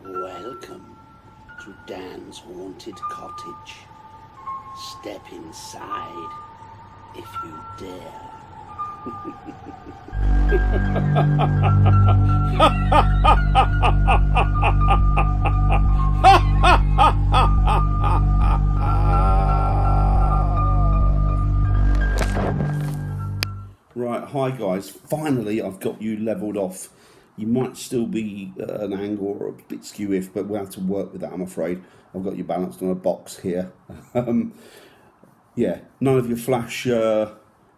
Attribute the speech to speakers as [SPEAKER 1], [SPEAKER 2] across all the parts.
[SPEAKER 1] Welcome to Dan's haunted cottage. Step inside if you dare.
[SPEAKER 2] Right, hi guys. Finally, I've got you levelled off. You might still be at an angle or a bit skew-if, but we'll have to work with that, I'm afraid. I've got you balanced on a box here. Yeah, none of your flash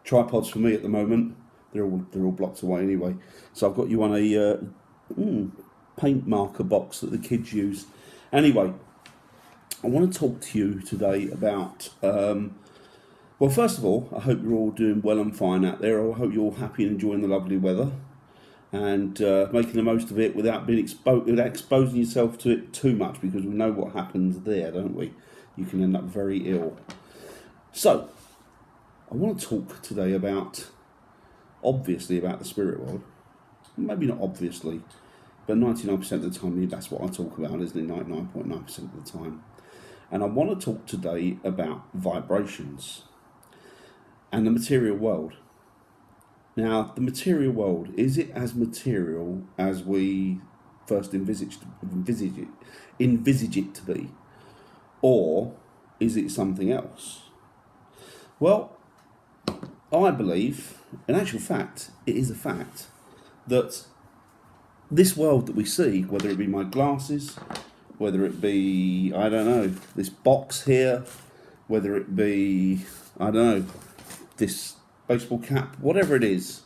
[SPEAKER 2] tripods for me at the moment. They're all blocked away anyway. So I've got you on a paint marker box that the kids use. Anyway, I want to talk to you today about. Well, first of all, I hope you're all doing well and fine out there. I hope you're all happy and enjoying the lovely weather, and making the most of it without being without exposing yourself to it too much, because we know what happens there, don't we? You can end up very ill. So, I want to talk today about, obviously, about the spirit world. Maybe not obviously, but 99% of the time, that's what I talk about, isn't it? 99.9% of the time. And I want to talk today about vibrations and the material world. Now, the material world, is it as material as we first envisage it to be? Or is it something else? Well, I believe, in actual fact, it is a fact, that this world that we see, whether it be my glasses, whether it be, I don't know, this box here, whether it be, I don't know, this baseball cap, whatever it is,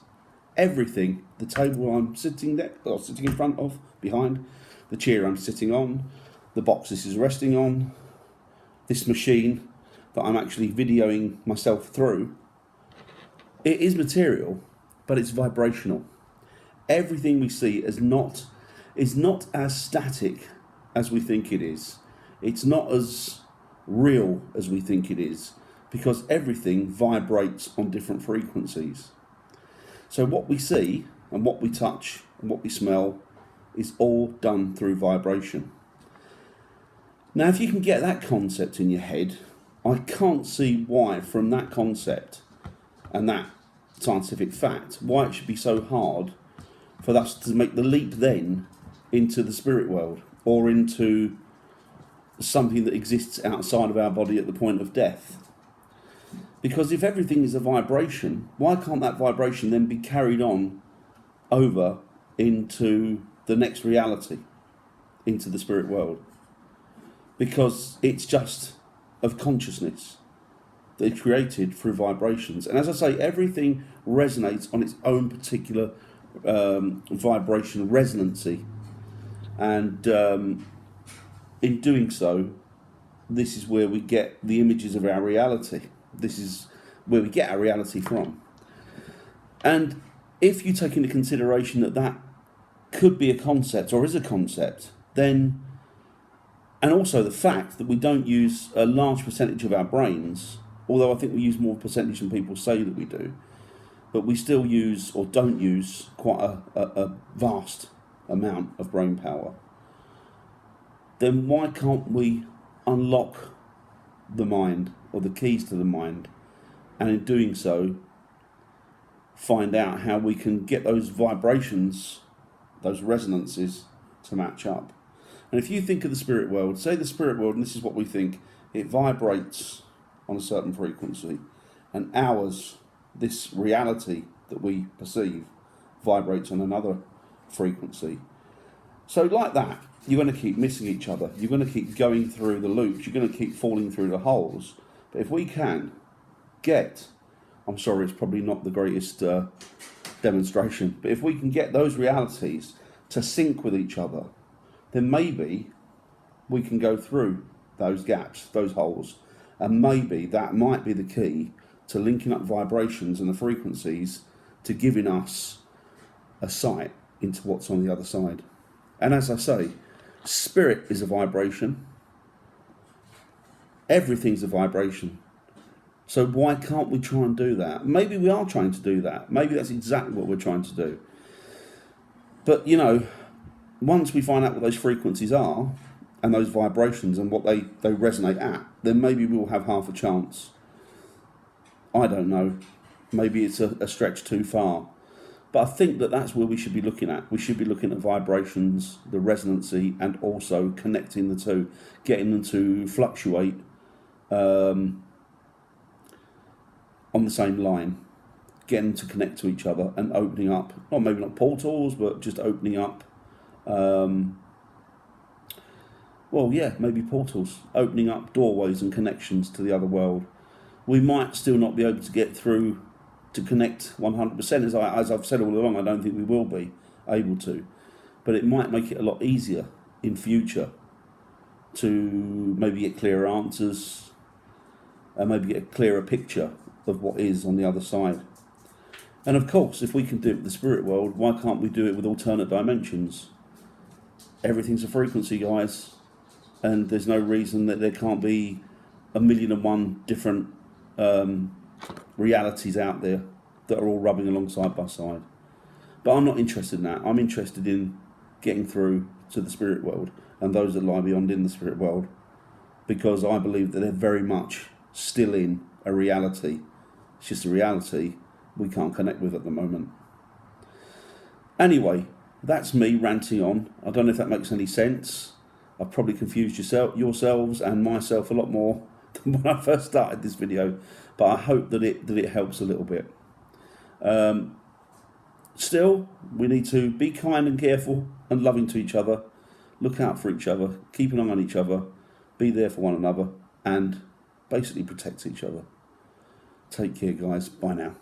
[SPEAKER 2] everything, the table I'm sitting in front of, behind, the chair I'm sitting on, the box this is resting on, this machine that I'm actually videoing myself through, it is material, but it's vibrational. Everything we see is not as static as we think it is. It's not as real as we think it is, because everything vibrates on different frequencies. So what we see and what we touch and what we smell is all done through vibration. Now, if you can get that concept in your head, I can't see why, from that concept and that scientific fact, why it should be so hard for us to make the leap then into the spirit world, or into something that exists outside of our body at the point of death. Because if everything is a vibration, why can't that vibration then be carried on over into the next reality, into the spirit world? Because it's just of consciousness. They're created through vibrations. And as I say, everything resonates on its own particular vibration resonancy. And in doing so, this is where we get the images of our reality. This is where we get our reality from. And if you take into consideration that that could be a concept, or is a concept, then, and also the fact that we don't use a large percentage of our brains, although I think we use more percentage than people say that we do, but we still use, or don't use, quite a vast amount of brain power, then why can't we unlock the mind, or the keys to the mind, and in doing so find out how we can get those vibrations, those resonances, to match up? And if you think of the spirit world, say the spirit world, and this is what we think, it vibrates on a certain frequency, and ours, this reality that we perceive, vibrates on another frequency. So like that, you're going to keep missing each other. You're going to keep going through the loops. You're going to keep falling through the holes. But if we can get, I'm sorry, it's probably not the greatest demonstration, but if we can get those realities to sync with each other, then maybe we can go through those gaps, those holes, and maybe that might be the key to linking up vibrations and the frequencies to giving us a sight into what's on the other side. And as I say, spirit is a vibration. Everything's a vibration. So why can't we try and do that? Maybe we are trying to do that. Maybe that's exactly what we're trying to do. But, you know, once we find out what those frequencies are and those vibrations and what they resonate at, then maybe we'll have half a chance. I don't know. Maybe it's a stretch too far. But I think that that's where we should be looking at. We should be looking at vibrations, the resonancy, and also connecting the two, getting them to fluctuate on the same line, getting them to connect to each other and opening up, or maybe not portals, but just opening up, maybe portals, opening up doorways and connections to the other world. We might still not be able to get through to connect 100%, as I've said all along. I don't think we will be able to, but it might make it a lot easier in future to maybe get clearer answers and maybe get a clearer picture of what is on the other side. And of course, if we can do it with the spirit world, why can't we do it with alternate dimensions? Everything's a frequency, guys, and there's no reason that there can't be 1,000,001 different realities out there that are all rubbing along side by side. But I'm not interested in that. I'm interested in getting through to the spirit world and those that lie beyond in the spirit world, because I believe that they're very much still in a reality. It's just a reality we can't connect with at the moment. Anyway, that's me ranting on. I don't know if that makes any sense. I've probably confused yourselves and myself a lot more than when I first started this video, but I hope that it helps a little bit. Still, we need to be kind and careful and loving to each other, look out for each other, keep an eye on each other, be there for one another, and basically protect each other. Take care, guys. Bye now.